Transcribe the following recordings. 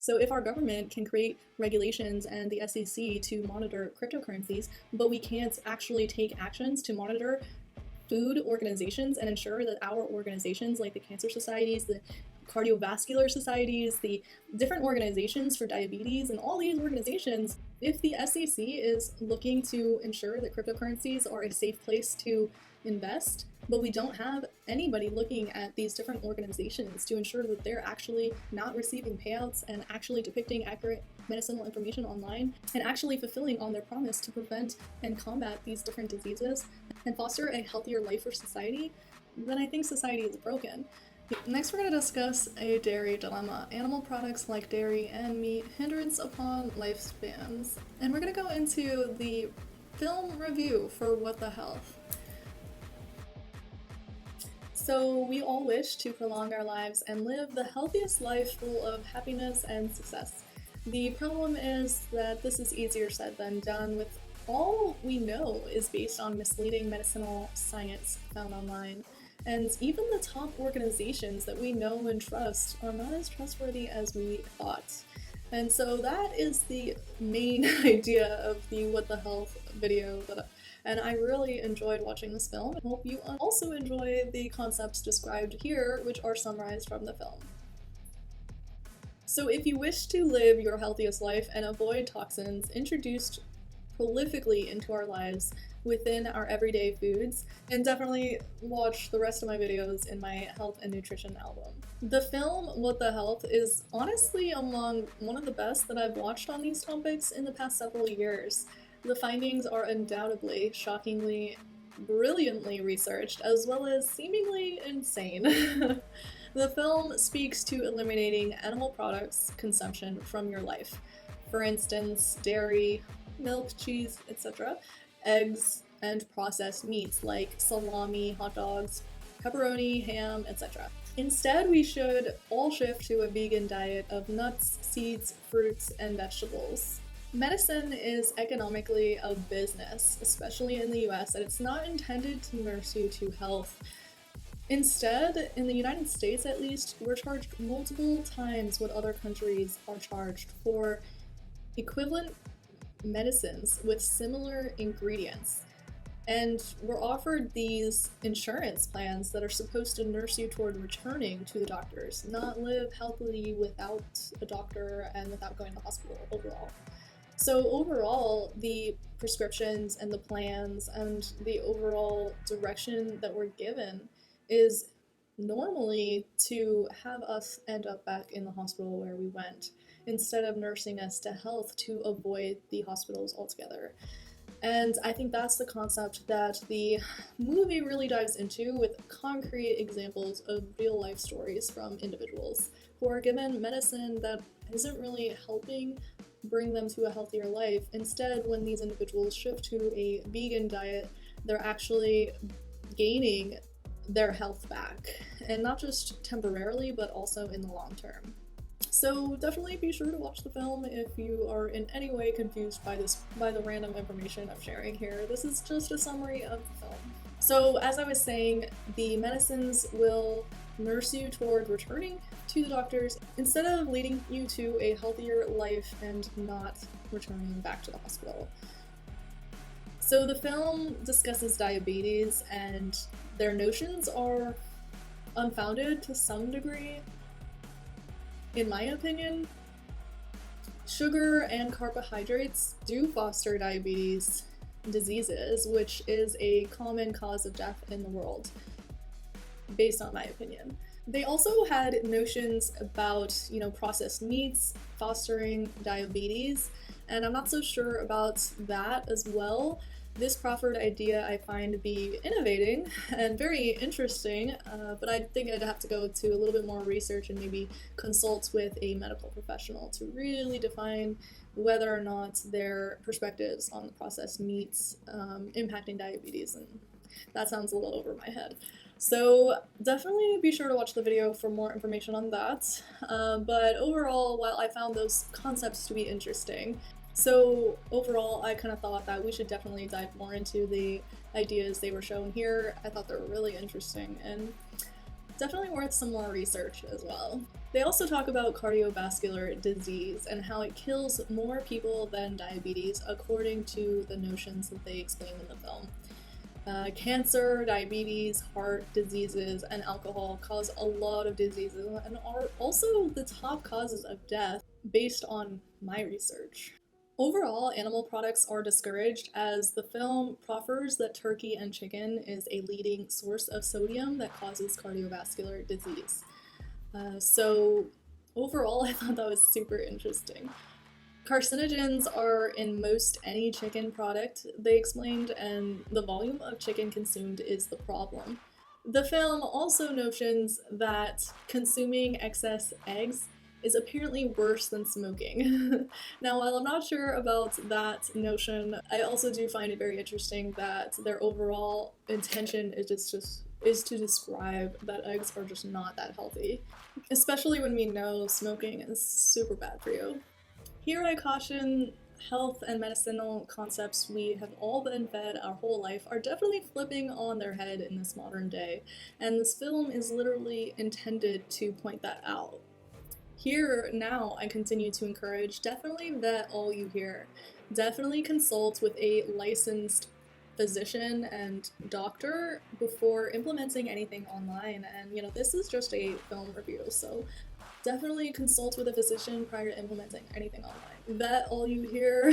So if our government can create regulations and the SEC to monitor cryptocurrencies, but we can't actually take actions to monitor food organizations and ensure that our organizations, like the cancer societies, the cardiovascular societies, the different organizations for diabetes, and all these organizations, if the SEC is looking to ensure that cryptocurrencies are a safe place to invest, but we don't have anybody looking at these different organizations to ensure that they're actually not receiving payouts and actually depicting accurate medicinal information online and actually fulfilling on their promise to prevent and combat these different diseases and foster a healthier life for society, then I think society is broken. Next, we're going to discuss a dairy dilemma. Animal products like dairy and meat hindrance upon lifespans. And we're going to go into the film review for What the Health. So we all wish to prolong our lives and live the healthiest life full of happiness and success. The problem is that this is easier said than done, with all we know is based on misleading medicinal science found online. And even the top organizations that we know and trust are not as trustworthy as we thought. And so that is the main idea of the What the Health video and I really enjoyed watching this film. I hope you also enjoy the concepts described here, which are summarized from the film. So if you wish to live your healthiest life and avoid toxins introduced prolifically into our lives within our everyday foods, and definitely watch the rest of my videos in my health and nutrition album. The film What the Health is honestly among one of the best that I've watched on these topics in the past several years. The findings are undoubtedly, shockingly, brilliantly researched, as well as seemingly insane. The film speaks to eliminating animal products consumption from your life. For instance, dairy, milk, cheese, etc., eggs, and processed meats like salami, hot dogs, pepperoni, ham, etc. Instead, we should all shift to a vegan diet of nuts, seeds, fruits, and vegetables. Medicine is economically a business, especially in the US, and it's not intended to nurse you to health. Instead, in the United States at least, we're charged multiple times what other countries are charged for equivalent medicines with similar ingredients. And we're offered these insurance plans that are supposed to nurse you toward returning to the doctors, not live healthily without a doctor and without going to the hospital overall. So overall, the prescriptions and the plans and the overall direction that we're given is normally to have us end up back in the hospital where we went, instead of nursing us to health to avoid the hospitals altogether. And I think that's the concept that the movie really dives into, with concrete examples of real life stories from individuals who are given medicine that isn't really helping bring them to a healthier life. Instead, when these individuals shift to a vegan diet, they're actually gaining their health back, and not just temporarily, but also in the long term. So definitely be sure to watch the film if you are in any way confused by the random information I'm sharing here. This is just a summary of the film. So as I was saying, the medicines will nurse you toward returning to the doctors instead of leading you to a healthier life and not returning back to the hospital. So the film discusses diabetes, and their notions are unfounded to some degree. In my opinion, sugar and carbohydrates do foster diabetes diseases, which is a common cause of death in the world, based on my opinion. They also had notions about, processed meats fostering diabetes, and I'm not so sure about that as well. This proffered idea I find to be innovating and very interesting, but I think I'd have to go to a little bit more research and maybe consult with a medical professional to really define whether or not their perspectives on the processed meats impacting diabetes, and that sounds a little over my head. So definitely be sure to watch the video for more information on that. But overall, while I found those concepts to be interesting, so overall I kind of thought that we should definitely dive more into the ideas they were shown here. I thought they were really interesting, and Definitely worth some more research as well. They also talk about cardiovascular disease and how it kills more people than diabetes, according to the notions that they explain in the film. Cancer, diabetes, heart diseases, and alcohol cause a lot of diseases and are also the top causes of death based on my research. Overall, animal products are discouraged as the film proffers that turkey and chicken is a leading source of sodium that causes cardiovascular disease. So overall, I thought that was super interesting. Carcinogens are in most any chicken product, they explained, and the volume of chicken consumed is the problem. The film also notions that consuming excess eggs is apparently worse than smoking. Now, while I'm not sure about that notion, I also do find it very interesting that their overall intention is to describe that eggs are just not that healthy, especially when we know smoking is super bad for you. Here I caution health and medicinal concepts we have all been fed our whole life are definitely flipping on their head in this modern day, and this film is literally intended to point that out. Here, now, I continue to encourage, definitely vet all you hear. Definitely consult with a licensed physician and doctor before implementing anything online. And, this is just a film review, so definitely consult with a physician prior to implementing anything online. Vet all you hear.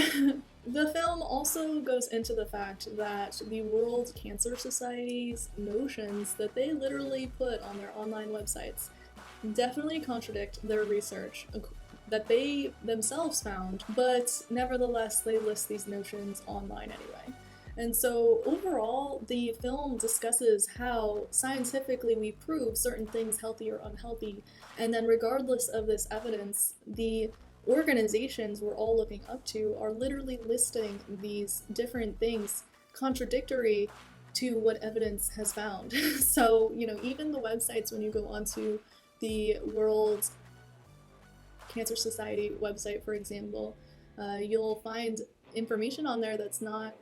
The film also goes into the fact that the World Cancer Society's notions that they literally put on their online websites definitely contradict their research that they themselves found, but nevertheless they list these notions online anyway. And so overall, the film discusses how scientifically we prove certain things healthy or unhealthy, and then regardless of this evidence, the organizations we're all looking up to are literally listing these different things contradictory to what evidence has found. So, even the websites, when you go onto the World Cancer Society website, for example, you'll find information on there that's not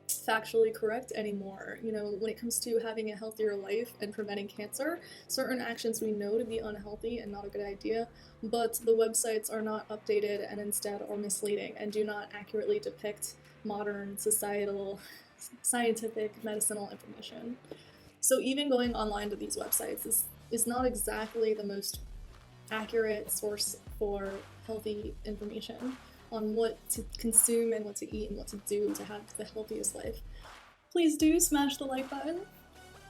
factually correct anymore. When it comes to having a healthier life and preventing cancer, certain actions we know to be unhealthy and not a good idea, but the websites are not updated and instead are misleading and do not accurately depict modern societal, scientific, medicinal information. So even going online to these websites is not exactly the most accurate source for healthy information on what to consume and what to eat and what to do to have the healthiest life. Please do smash the like button.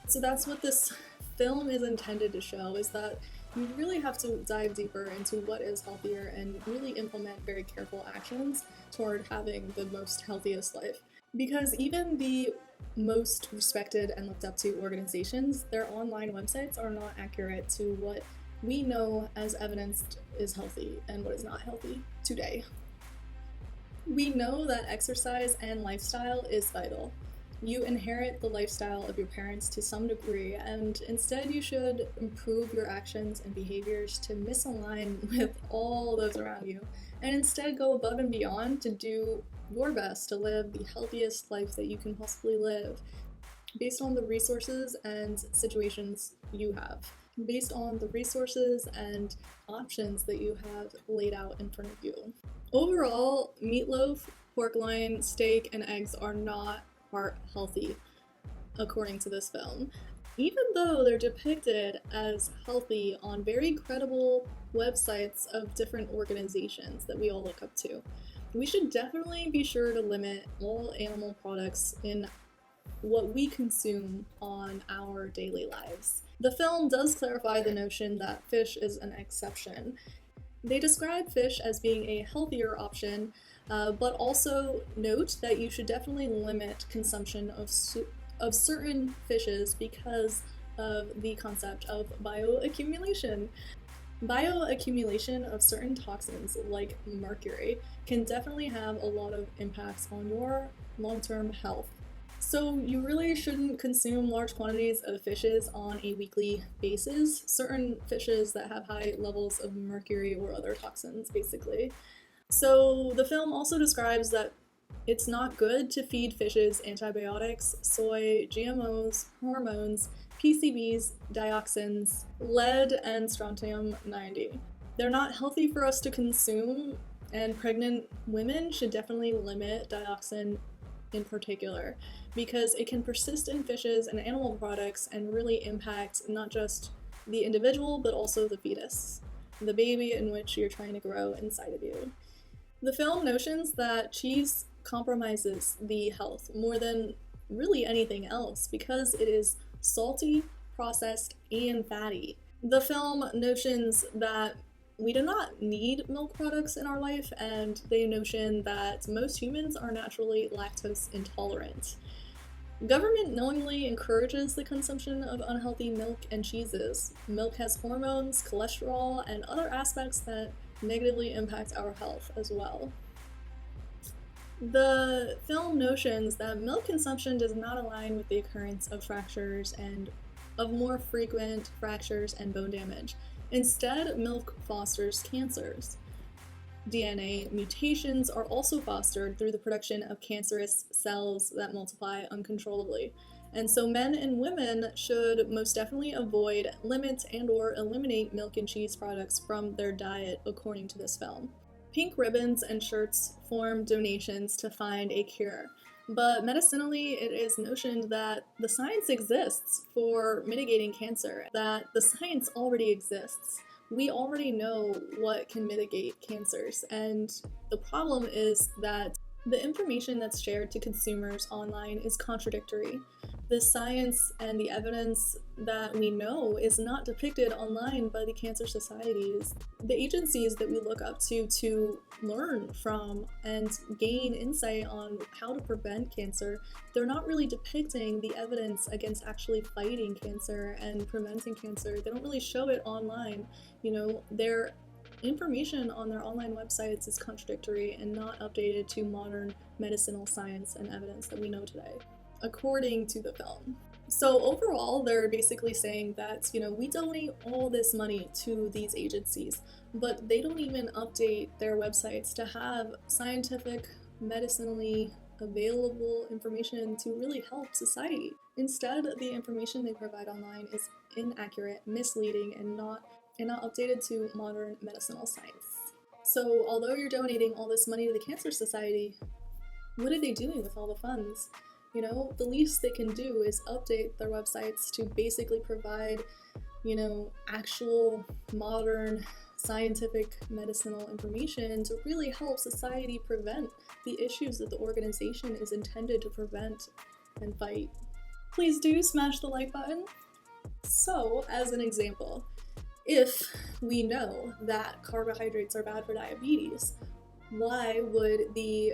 So that's what this film is intended to show, is that you really have to dive deeper into what is healthier and really implement very careful actions toward having the most healthiest life. Because even the most respected and looked up to organizations, their online websites are not accurate to what we know as evidenced is healthy and what is not healthy today. We know that exercise and lifestyle is vital. You inherit the lifestyle of your parents to some degree, and instead you should improve your actions and behaviors to misalign with all those around you, and instead go above and beyond to do your best to live the healthiest life that you can possibly live, based on the resources and situations you have, based on the resources and options that you have laid out in front of you. Overall, meatloaf, pork loin, steak, and eggs are not heart healthy, according to this film, even though they're depicted as healthy on very credible websites of different organizations that we all look up to. We should definitely be sure to limit all animal products in what we consume on our daily lives. The film does clarify the notion that fish is an exception. They describe fish as being a healthier option, but also note that you should definitely limit consumption of certain fishes because of the concept of bioaccumulation. Bioaccumulation of certain toxins like mercury can definitely have a lot of impacts on your long-term health. So you really shouldn't consume large quantities of fishes on a weekly basis, certain fishes that have high levels of mercury or other toxins, basically. So the film also describes that It's not good to feed fishes antibiotics, soy, GMOs, hormones, PCBs, dioxins, lead, and strontium 90. They're not healthy for us to consume, and pregnant women should definitely limit dioxin in particular because it can persist in fishes and animal products and really impact not just the individual but also the fetus, the baby in which you're trying to grow inside of you. The film notions that cheese compromises the health more than really anything else because it is salty, processed, and fatty. The film notions that we do not need milk products in our life, and they notion that most humans are naturally lactose intolerant. Government knowingly encourages the consumption of unhealthy milk and cheeses. Milk has hormones, cholesterol, and other aspects that negatively impact our health as well. The film notions that milk consumption does not align with the occurrence of fractures and of more frequent fractures and bone damage. Instead, milk fosters cancers. DNA mutations are also fostered through the production of cancerous cells that multiply uncontrollably. And so men and women should most definitely avoid, limit, and or eliminate milk and cheese products from their diet according to this film. Pink ribbons and shirts form donations to find a cure. But medicinally, it is notioned that the science exists for mitigating cancer, that the science already exists. We already know what can mitigate cancers, and the problem is that the information that's shared to consumers online is contradictory. The science and the evidence that we know is not depicted online by the cancer societies. The agencies that we look up to learn from and gain insight on how to prevent cancer, they're not really depicting the evidence against actually fighting cancer and preventing cancer. They don't really show it online. Their information on their online websites is contradictory and not updated to modern medicinal science and evidence that we know today, according to the film. So overall, they're basically saying that, we donate all this money to these agencies, but they don't even update their websites to have scientific, medicinally available information to really help society. Instead, the information they provide online is inaccurate, misleading, and not updated to modern medicinal science. So although you're donating all this money to the Cancer Society, what are they doing with all the funds? The least they can do is update their websites to basically provide, actual modern scientific medicinal information to really help society prevent the issues that the organization is intended to prevent and fight. Please do smash the like button. So, as an example, if we know that carbohydrates are bad for diabetes, why would the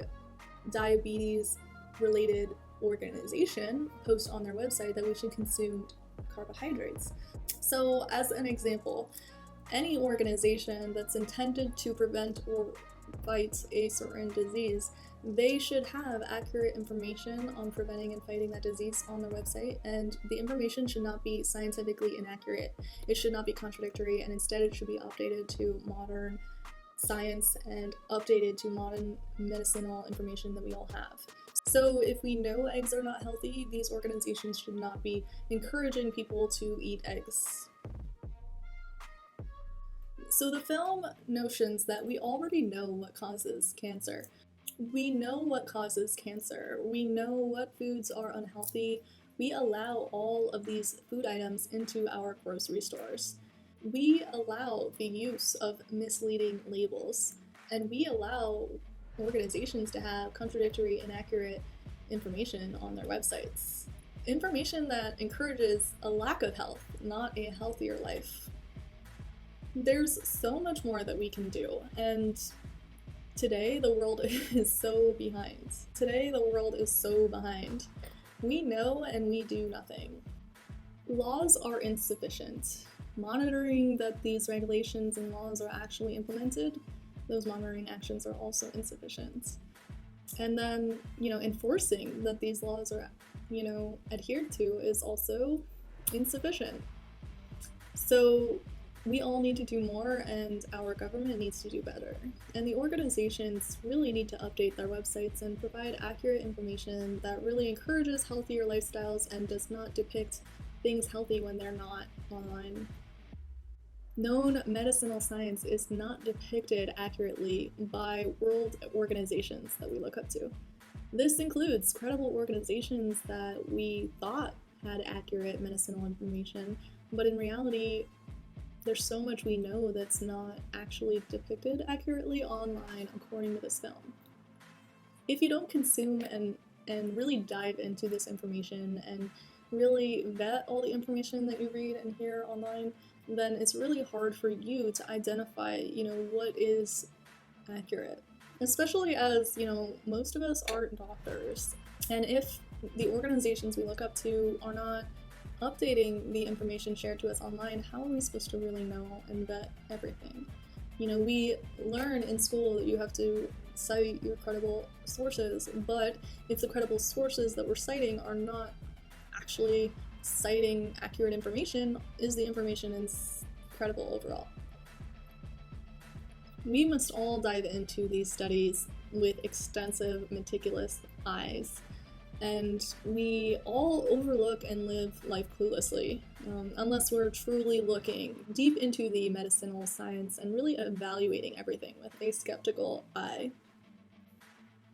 diabetes-related organization post on their website that we should consume carbohydrates? So, as an example, any organization that's intended to prevent or fight a certain disease, they should have accurate information on preventing and fighting that disease on their website, and the information should not be scientifically inaccurate. It should not be contradictory, and instead it should be updated to modern science and updated to modern medicinal information that we all have. So if we know eggs are not healthy, these organizations should not be encouraging people to eat eggs. So the film notions that we already know what causes cancer. We know what causes cancer. We know what foods are unhealthy. We allow all of these food items into our grocery stores. We allow the use of misleading labels, and we allow organizations to have contradictory, inaccurate information on their websites. Information that encourages a lack of health, not a healthier life. There's so much more that we can do, and today the world is so behind. We know and we do nothing. Laws are insufficient. Monitoring that these regulations and laws are actually implemented, those monitoring actions are also insufficient. And then, enforcing that these laws are, adhered to is also insufficient. So We all need to do more, and our government needs to do better. And the organizations really need to update their websites and provide accurate information that really encourages healthier lifestyles and does not depict things healthy when they're not online. Known medicinal science is not depicted accurately by world organizations that we look up to. This includes credible organizations that we thought had accurate medicinal information, but in reality, there's so much we know that's not actually depicted accurately online according to this film. If you don't consume and really dive into this information and really vet all the information that you read and hear online, then it's really hard for you to identify, what is accurate. Especially as, most of us aren't doctors. And if the organizations we look up to are not updating the information shared to us online, how are we supposed to really know and vet everything? We learn in school that you have to cite your credible sources, but if the credible sources that we're citing are not actually citing accurate information, is the information credible overall? We must all dive into these studies with extensive, meticulous eyes, and we all overlook and live life cluelessly, unless we're truly looking deep into the medicinal science and really evaluating everything with a skeptical eye.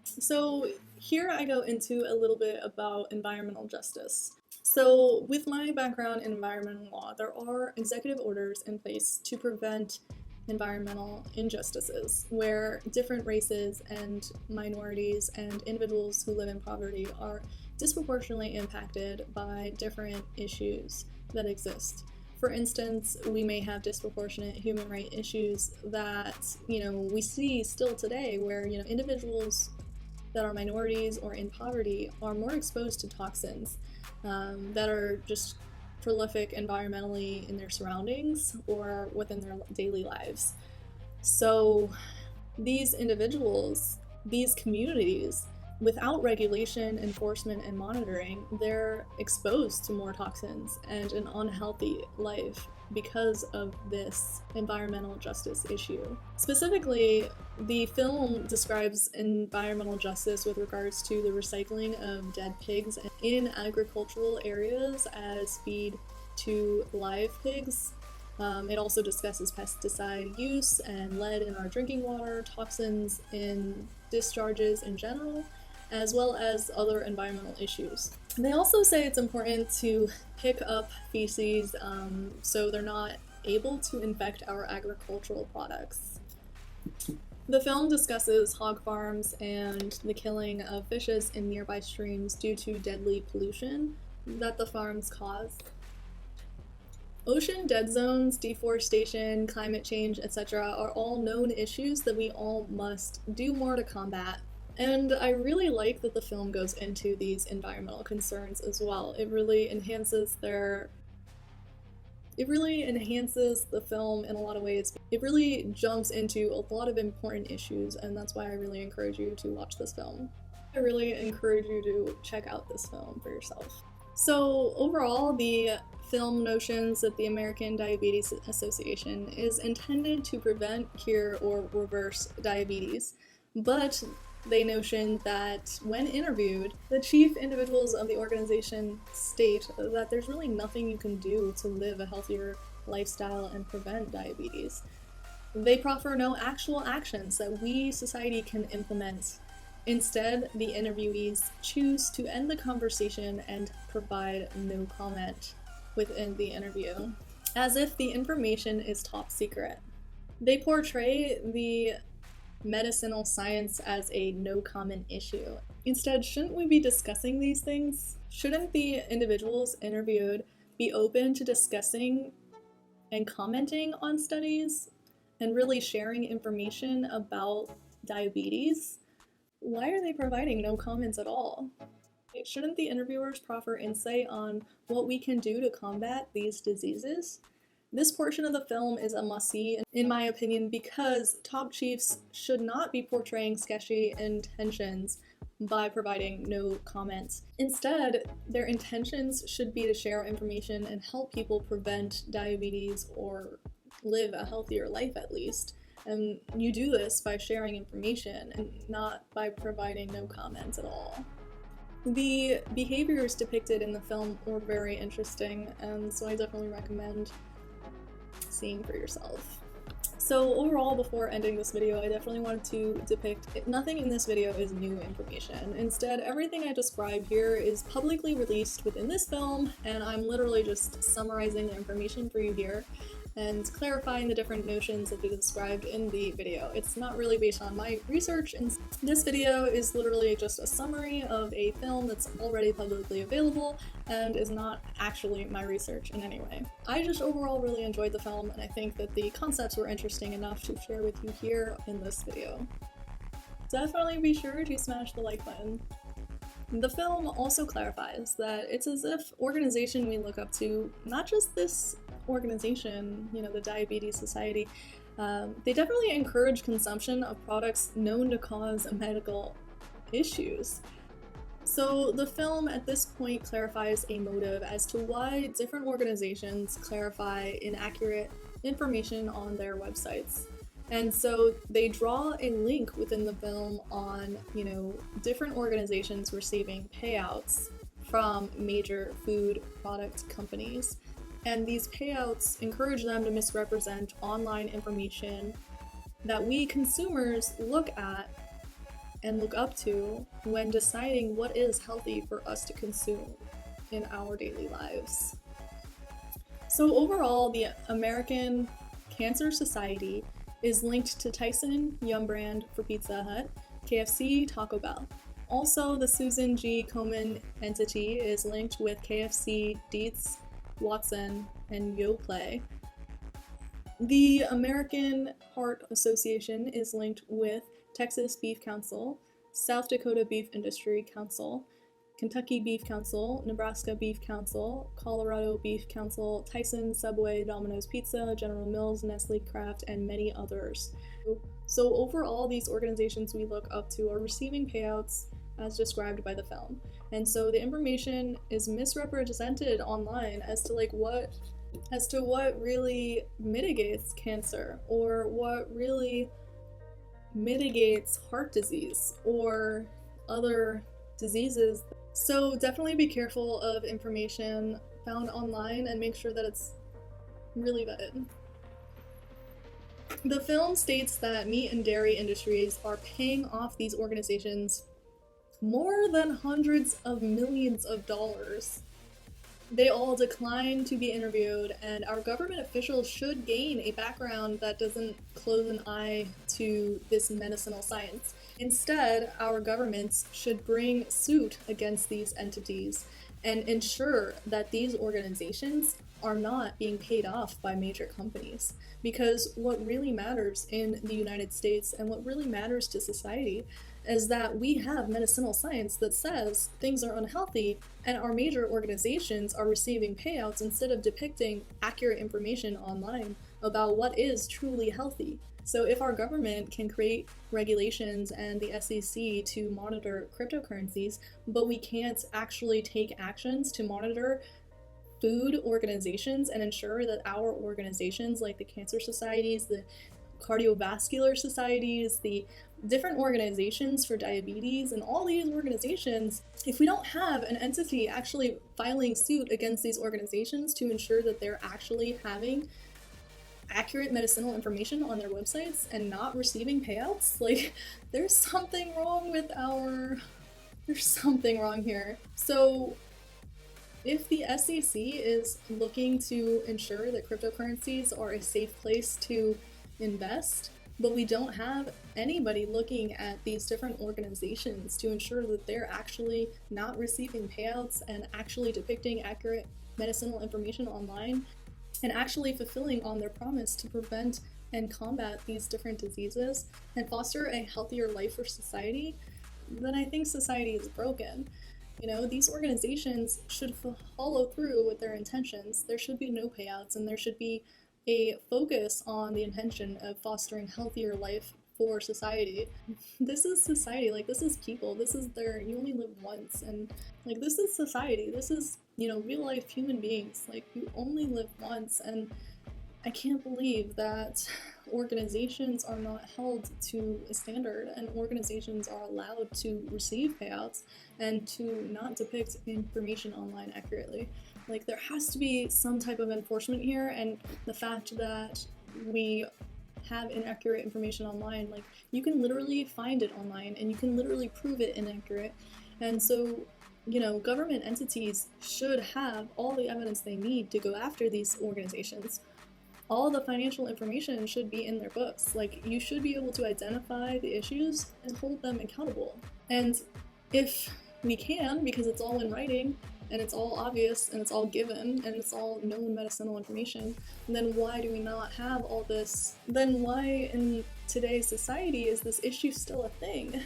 So here I go into a little bit about environmental justice. So with my background in environmental law, there are executive orders in place to prevent environmental injustices, where different races and minorities and individuals who live in poverty are disproportionately impacted by different issues that exist. For instance, we may have disproportionate human rights issues that, we see still today, where, individuals that are minorities or in poverty are more exposed to toxins that are just prolific environmentally in their surroundings or within their daily lives. So these individuals, these communities, without regulation, enforcement, and monitoring, they're exposed to more toxins and an unhealthy life because of this environmental justice issue. Specifically, the film describes environmental justice with regards to the recycling of dead pigs in agricultural areas as feed to live pigs. It also discusses pesticide use and lead in our drinking water, toxins in discharges in general, as well as other environmental issues. They also say it's important to pick up feces so they're not able to infect our agricultural products. The film discusses hog farms and the killing of fishes in nearby streams due to deadly pollution that the farms cause. Ocean dead zones, deforestation, climate change, etc. are all known issues that we all must do more to combat. And I really like that the film goes into these environmental concerns as well. It really enhances the film in a lot of ways. It really jumps into a lot of important issues, and that's why I really encourage you to watch this film. I really encourage you to check out this film for yourself. So overall, the film notions that the American Diabetes Association is intended to prevent, cure, or reverse diabetes, but they notion that when interviewed, the chief individuals of the organization state that there's really nothing you can do to live a healthier lifestyle and prevent diabetes. They proffer no actual actions that we, society, can implement. Instead, the interviewees choose to end the conversation and provide no comment within the interview, as if the information is top secret. They portray the medicinal science as a no comment issue. Instead, shouldn't we be discussing these things? Shouldn't the individuals interviewed be open to discussing and commenting on studies and really sharing information about diabetes? Why are they providing no comments at all? Shouldn't the interviewers proffer insight on what we can do to combat these diseases? This portion of the film is a must-see, in my opinion, because top chiefs should not be portraying sketchy intentions by providing no comments. Instead, their intentions should be to share information and help people prevent diabetes or live a healthier life at least. And you do this by sharing information and not by providing no comments at all. The behaviors depicted in the film were very interesting, and so I definitely recommend seeing for yourself. So overall, before ending this video, I definitely wanted to depict nothing in this video is new information. Instead, everything I describe here is publicly released within this film, and I'm literally just summarizing the information for you here and clarifying the different notions that they described in the video. It's not really based on my research, and this video is literally just a summary of a film that's already publicly available and is not actually my research in any way. I just overall really enjoyed the film, and I think that the concepts were interesting enough to share with you here in this video. Definitely be sure to smash the like button. The film also clarifies that it's as if organization we look up to, not just this organization, you know, the Diabetes Society, they definitely encourage consumption of products known to cause medical issues. So the film at this point clarifies a motive as to why different organizations clarify inaccurate information on their websites. And so they draw a link within the film on, you know, different organizations receiving payouts from major food product companies. And these payouts encourage them to misrepresent online information that we consumers look at and look up to when deciding what is healthy for us to consume in our daily lives. So overall, the American Cancer Society is linked to Tyson, Yum Brand for Pizza Hut, KFC, Taco Bell. Also, the Susan G. Komen entity is linked with KFC, Dietz, Watson, and Yoplait. The American Heart Association is linked with Texas Beef Council, South Dakota Beef Industry Council, Kentucky Beef Council, Nebraska Beef Council, Colorado Beef Council, Tyson, Subway, Domino's Pizza, General Mills, Nestle, Kraft, and many others. So overall, these organizations we look up to are receiving payouts as described by the film. And so the information is misrepresented online as to what really mitigates cancer, or what really mitigates heart disease or other diseases. So definitely be careful of information found online and make sure that it's really vetted. The film states that meat and dairy industries are paying off these organizations more than hundreds of millions of dollars. They all decline to be interviewed, and our government officials should gain a background that doesn't close an eye to this medicinal science. Instead, our governments should bring suit against these entities and ensure that these organizations are not being paid off by major companies. Because what really matters in the United States and what really matters to society is that we have medicinal science that says things are unhealthy, and our major organizations are receiving payouts instead of depicting accurate information online about what is truly healthy. So if our government can create regulations and the SEC to monitor cryptocurrencies, but we can't actually take actions to monitor food organizations and ensure that our organizations like the cancer societies, the cardiovascular societies, the different organizations for diabetes, and all these organizations, if we don't have an entity actually filing suit against these organizations to ensure that they're actually having accurate medicinal information on their websites and not receiving payouts, like, there's something wrong here. So if the SEC is looking to ensure that cryptocurrencies are a safe place to invest, but we don't have anybody looking at these different organizations to ensure that they're actually not receiving payouts and actually depicting accurate medicinal information online and actually fulfilling on their promise to prevent and combat these different diseases and foster a healthier life for society, then I think society is broken. You know, these organizations should follow through with their intentions. There should be no payouts, and there should be a focus on the intention of fostering healthier life for society. This is society, like, this is people, this is you only live once, and like, this is society, this is, you know, real life human beings, like, you only live once, and I can't believe that organizations are not held to a standard and organizations are allowed to receive payouts and to not depict information online accurately. Like, there has to be some type of enforcement here, and the fact that we have inaccurate information online, like, you can literally find it online and you can literally prove it inaccurate. And so, government entities should have all the evidence they need to go after these organizations. All the financial information should be in their books. Like, you should be able to identify the issues and hold them accountable. And if we can, because it's all in writing and it's all obvious and it's all given and it's all known medicinal information, then why do we not have all this? Then why in today's society is this issue still a thing?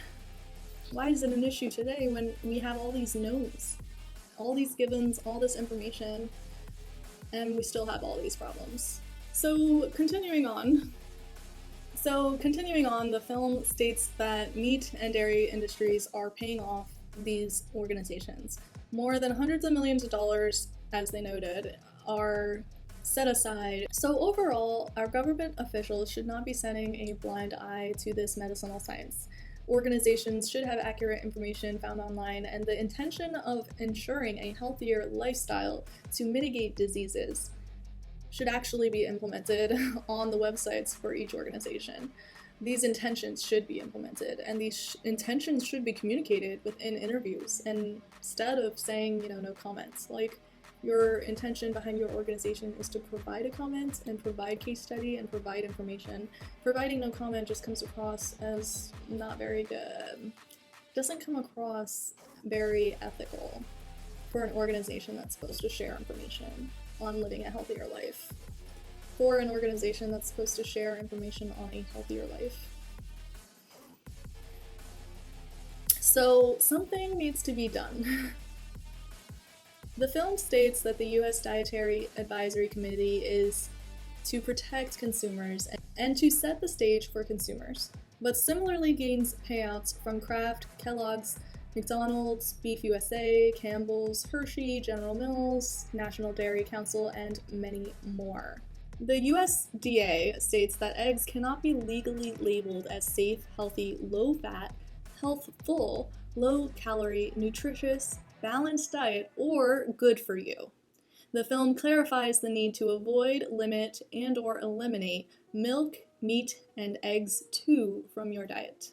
Why is it an issue today when we have all these knowns, all these givens, all this information, and we still have all these problems? So continuing on, the film states that meat and dairy industries are paying off these organizations. More than hundreds of millions of dollars, as they noted, are set aside. So overall, our government officials should not be sending a blind eye to this medicinal science. Organizations should have accurate information found online, and the intention of ensuring a healthier lifestyle to mitigate diseases should actually be implemented on the websites for each organization. These intentions should be implemented, and these intentions should be communicated within interviews, and instead of saying, no comments. Like, your intention behind your organization is to provide a comment and provide case study and provide information. Providing no comment just comes across as not very good. Doesn't come across very ethical for an organization that's supposed to share information on living a healthier life, for an organization that's supposed to share information on a healthier life. So something needs to be done. The film states that the U.S. Dietary Advisory Committee is to protect consumers and to set the stage for consumers, but similarly gains payouts from Kraft, Kellogg's, McDonald's, Beef USA, Campbell's, Hershey, General Mills, National Dairy Council, and many more. The USDA states that eggs cannot be legally labeled as safe, healthy, low-fat, healthful, low-calorie, nutritious, balanced diet, or good for you. The film clarifies the need to avoid, limit, and/or eliminate milk, meat, and eggs too from your diet.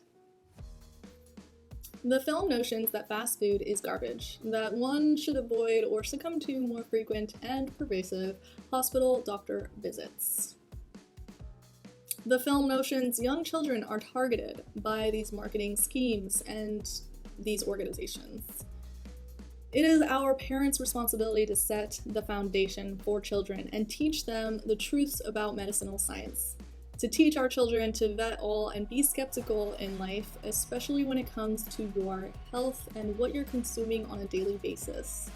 The film notions that fast food is garbage, that one should avoid or succumb to more frequent and pervasive hospital doctor visits. The film notions young children are targeted by these marketing schemes and these organizations. It is our parents' responsibility to set the foundation for children and teach them the truths about medicinal science. To teach our children to vet all and be skeptical in life, especially when it comes to your health and what you're consuming on a daily basis.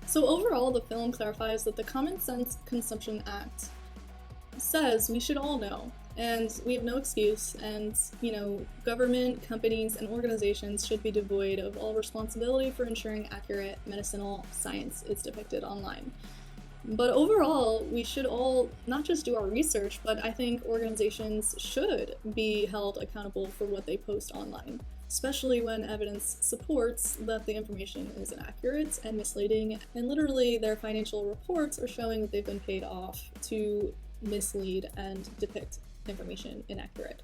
So overall, the film clarifies that the Common Sense Consumption Act says we should all know, and we have no excuse, and, government, companies, and organizations should be devoid of all responsibility for ensuring accurate medicinal science is depicted online. But overall, we should all not just do our research, but I think organizations should be held accountable for what they post online, especially when evidence supports that the information is inaccurate and misleading, and literally their financial reports are showing that they've been paid off to mislead and depict information inaccurate.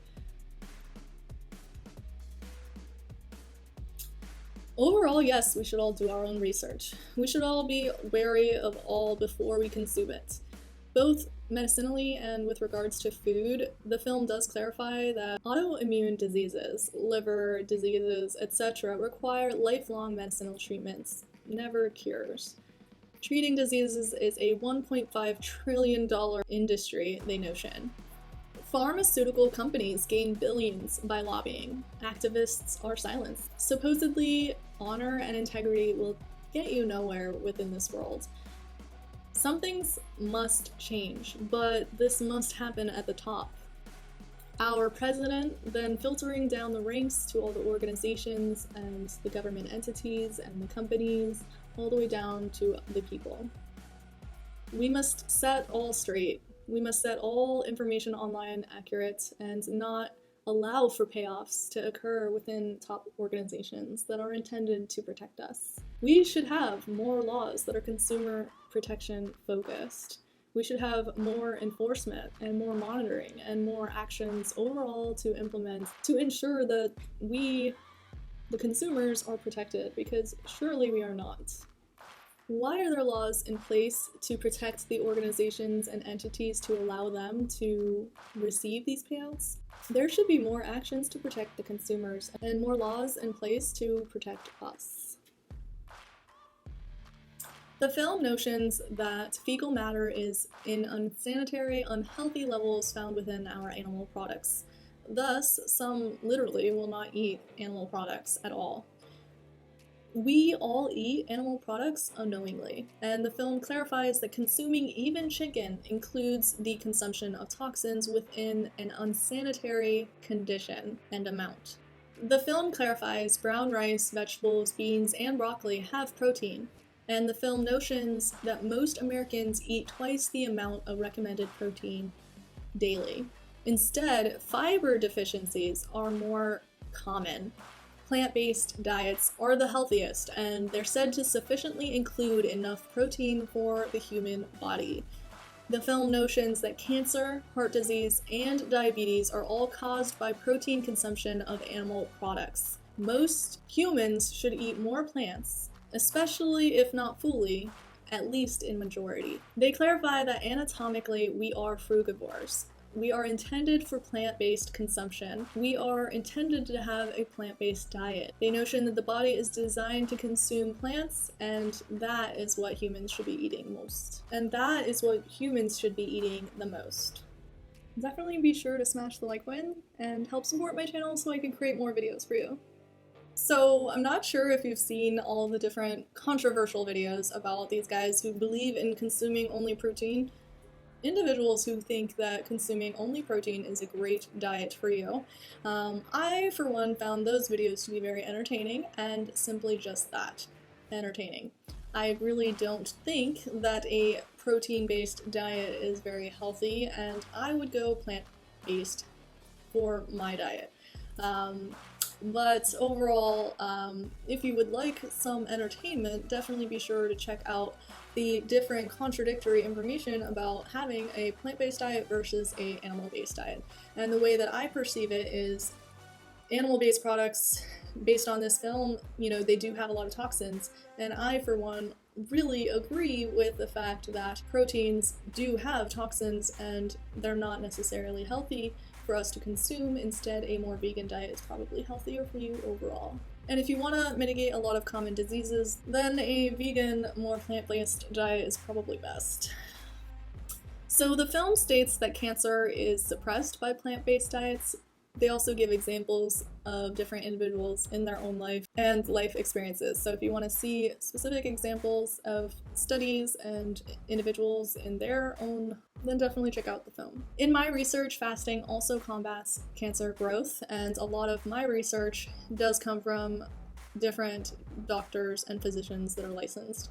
Overall, yes, we should all do our own research. We should all be wary of all before we consume it. Both medicinally and with regards to food, the film does clarify that autoimmune diseases, liver diseases, etc. require lifelong medicinal treatments, never cures. Treating diseases is a $1.5 trillion industry, they notion. Pharmaceutical companies gain billions by lobbying. Activists are silenced. Supposedly, honor and integrity will get you nowhere within this world. Some things must change, but this must happen at the top. Our president, then filtering down the ranks to all the organizations and the government entities and the companies, all the way down to the people. We must set all straight. We must set all information online accurate and not allow for payoffs to occur within top organizations that are intended to protect us. We should have more laws that are consumer protection focused. We should have more enforcement and more monitoring and more actions overall to implement to ensure that we, the consumers, are protected, because surely we are not. Why are there laws in place to protect the organizations and entities to allow them to receive these payouts? There should be more actions to protect the consumers and more laws in place to protect us. The film notions that fecal matter is in unsanitary, unhealthy levels found within our animal products. Thus, some literally will not eat animal products at all. We all eat animal products unknowingly, and the film clarifies that consuming even chicken includes the consumption of toxins within an unsanitary condition and amount. The film clarifies brown rice, vegetables, beans, and broccoli have protein, and the film notions that most Americans eat twice the amount of recommended protein daily. Instead, fiber deficiencies are more common. Plant-based diets are the healthiest, and they're said to sufficiently include enough protein for the human body. The film notions that cancer, heart disease, and diabetes are all caused by protein consumption of animal products. Most humans should eat more plants, especially if not fully, at least in majority. They clarify that anatomically we are frugivores. We are intended for plant-based consumption. We are intended to have a plant-based diet. They notion that the body is designed to consume plants, and that is what humans should be eating most. And that is what humans should be eating the most. Definitely be sure to smash the like button and help support my channel so I can create more videos for you. So I'm not sure if you've seen all the different controversial videos about these guys who believe in consuming only protein. Individuals who think that consuming only protein is a great diet for you. I, for one, found those videos to be very entertaining, and simply just that, entertaining. I really don't think that a protein-based diet is very healthy, and I would go plant-based for my diet. But overall, if you would like some entertainment, definitely be sure to check out the different contradictory information about having a plant-based diet versus a animal-based diet. And the way that I perceive it is animal-based products, based on this film, they do have a lot of toxins, and I, for one, really agree with the fact that proteins do have toxins and they're not necessarily healthy for us to consume. Instead, a more vegan diet is probably healthier for you overall. And if you want to mitigate a lot of common diseases, then a vegan, more plant-based diet is probably best. So the film states that cancer is suppressed by plant-based diets. They also give examples of different individuals in their own life and life experiences. So if you want to see specific examples of studies and individuals in their own, then definitely check out the film. In my research, fasting also combats cancer growth, and a lot of my research does come from different doctors and physicians that are licensed.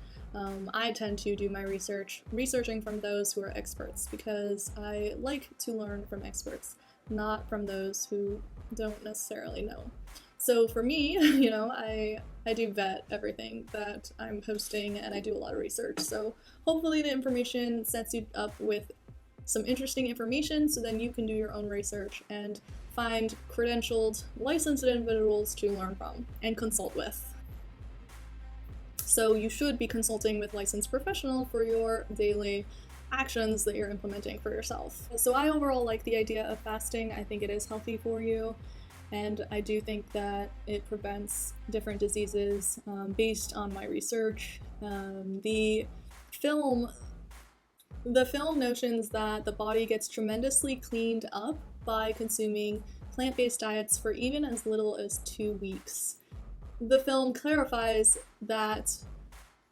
I tend to do my researching from those who are experts, because I like to learn from experts, not from those who don't necessarily know. So for me, I do vet everything that I'm posting, and I do a lot of research. So hopefully the information sets you up with some interesting information, so then you can do your own research and find credentialed, licensed individuals to learn from and consult with. So you should be consulting with licensed professional for your daily actions that you're implementing for yourself. So I overall like the idea of fasting. I think it is healthy for you, and I do think that it prevents different diseases based on my research. The film notions that the body gets tremendously cleaned up by consuming plant-based diets for even as little as 2 weeks. The film clarifies that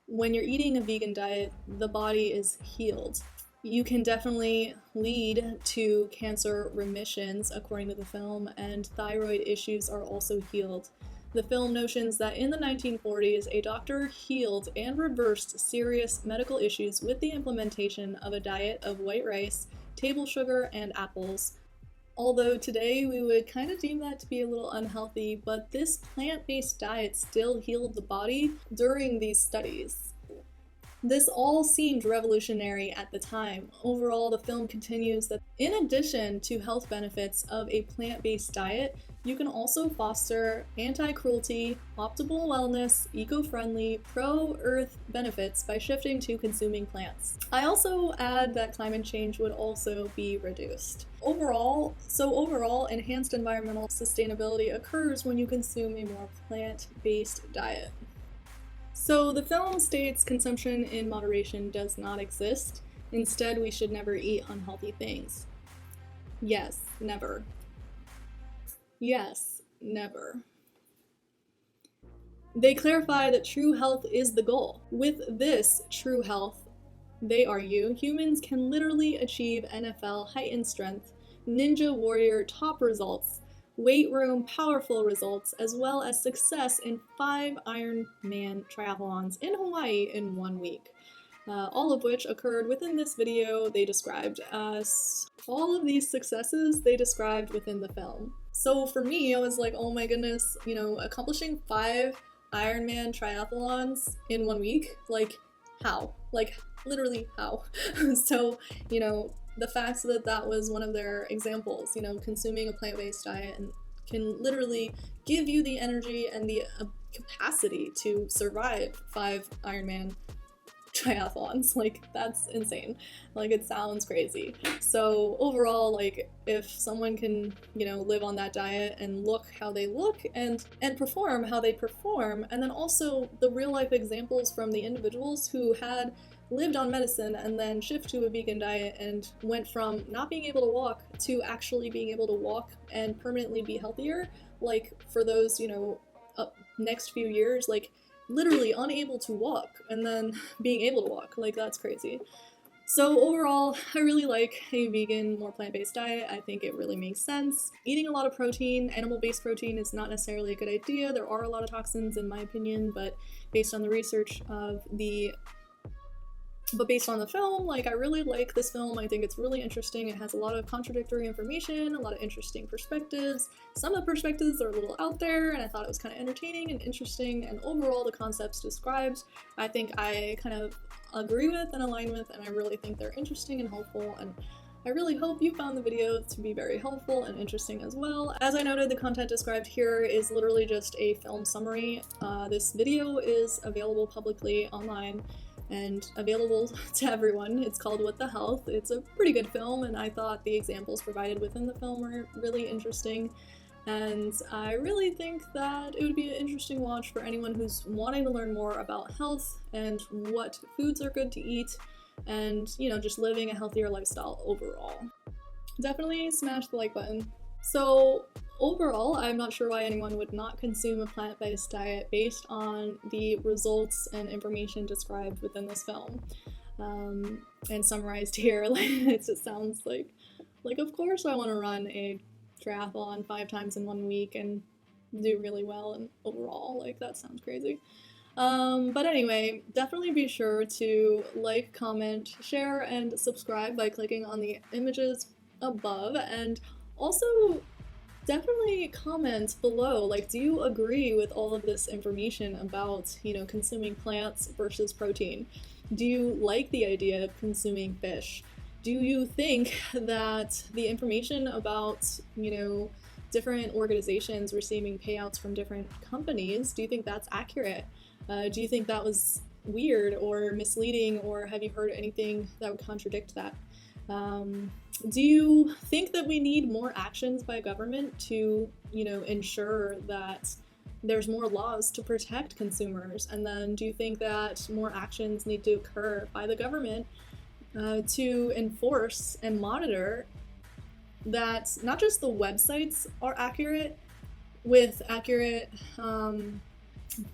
when you're eating a vegan diet, the body is healed. You can definitely lead to cancer remissions, according to the film, and thyroid issues are also healed. The film notions that in the 1940s, a doctor healed and reversed serious medical issues with the implementation of a diet of white rice, table sugar, and apples. Although today we would kind of deem that to be a little unhealthy, but this plant-based diet still healed the body during these studies. This all seemed revolutionary at the time. Overall, the film continues that in addition to health benefits of a plant-based diet, you can also foster anti-cruelty, optimal wellness, eco-friendly, pro-earth benefits by shifting to consuming plants. I also add that climate change would also be reduced. Overall, enhanced environmental sustainability occurs when you consume a more plant-based diet. So the film states consumption in moderation does not exist. Instead, we should never eat unhealthy things. Yes, never. Yes, never. They clarify that true health is the goal. With this true health, humans can literally achieve NFL heightened strength, ninja warrior top results, weight room powerful results, as well as success in 5 Ironman triathlons in Hawaii in 1 week. All of which occurred within this video they described as all of these successes they described within the film. So for me, I was like, oh my goodness, accomplishing 5 Ironman triathlons in 1 week, like how? Like literally how? So, the fact that that was one of their examples, consuming a plant-based diet and can literally give you the energy and the capacity to survive 5 Ironman triathlons. Like, that's insane. Like, it sounds crazy. So overall, like, if someone can, live on that diet and look how they look and perform how they perform, and then also the real life examples from the individuals who had lived on medicine and then shift to a vegan diet and went from not being able to walk to actually being able to walk and permanently be healthier, like for those, next few years, like literally unable to walk and then being able to walk, like that's crazy. So overall, I really like a vegan, more plant-based diet. I think it really makes sense. Eating a lot of protein, animal-based protein, is not necessarily a good idea. There are a lot of toxins in my opinion, but based on the research based on the film, like, I really like this film. I think it's really interesting. It has a lot of contradictory information, a lot of interesting perspectives. Some of the perspectives are a little out there, and I thought it was kind of entertaining and interesting, and overall the concepts described, I think I kind of agree with and align with, and I really think they're interesting and helpful, and I really hope you found the video to be very helpful and interesting as well. As I noted, the content described here is literally just a film summary. This video is available publicly online and available to everyone. It's called What the Health. It's a pretty good film, and I thought the examples provided within the film were really interesting, and I really think that it would be an interesting watch for anyone who's wanting to learn more about health and what foods are good to eat and, just living a healthier lifestyle overall. Definitely smash the like button. So overall, I'm not sure why anyone would not consume a plant-based diet based on the results and information described within this film. And summarized here, it just sounds like of course I want to run a triathlon 5 times in 1 week and do really well, and overall, that sounds crazy. But anyway, definitely be sure to like, comment, share, and subscribe by clicking on the images above, and also definitely comment below, do you agree with all of this information about, consuming plants versus protein? Do you like the idea of consuming fish? Do you think that the information about, different organizations receiving payouts from different companies, do you think that's accurate? Do you think that was weird or misleading, or have you heard anything that would contradict that? Do you think that we need more actions by government to, ensure that there's more laws to protect consumers? And then do you think that more actions need to occur by the government to enforce and monitor that not just the websites are accurate with accurate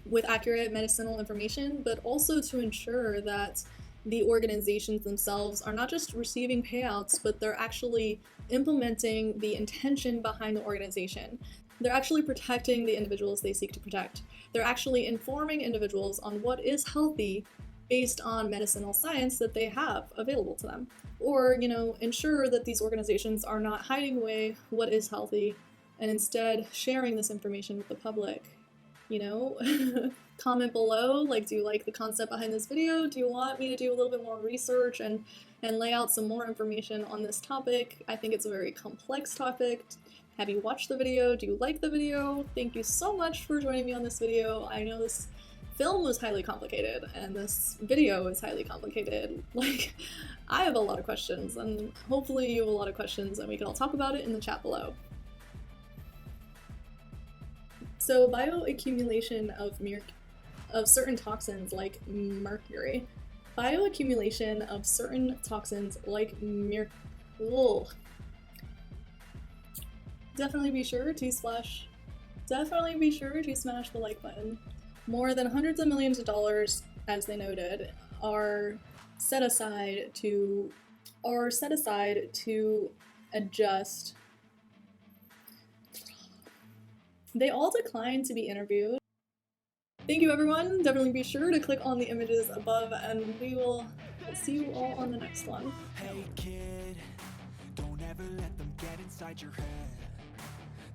medicinal information, but also to ensure that the organizations themselves are not just receiving payouts, but they're actually implementing the intention behind the organization. They're actually protecting the individuals they seek to protect. They're actually informing individuals on what is healthy based on medicinal science that they have available to them. Or, ensure that these organizations are not hiding away what is healthy and instead sharing this information with the public. Comment below, like, do you like the concept behind this video? Do you want me to do a little bit more research and lay out some more information on this topic? I think it's a very complex topic. Have you watched the video? Do you like the video? Thank you so much for joining me on this video. I know this film was highly complicated and this video is highly complicated. Like, I have a lot of questions, and hopefully you have a lot of questions and we can all talk about it in the chat below. So bioaccumulation of certain toxins like mercury. Bioaccumulation of certain toxins like mercury. Definitely be sure to smash the like button. More than hundreds of millions of dollars, as they noted, are set aside to adjust. They all declined to be interviewed. Thank you, everyone. Definitely be sure to click on the images above, and we will see you all on the next one. Hey kid, don't ever let them get inside your head.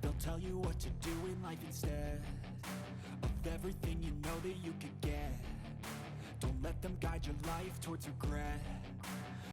They'll tell you what to do in life instead of everything you know that you could get. Don't let them guide your life towards regret.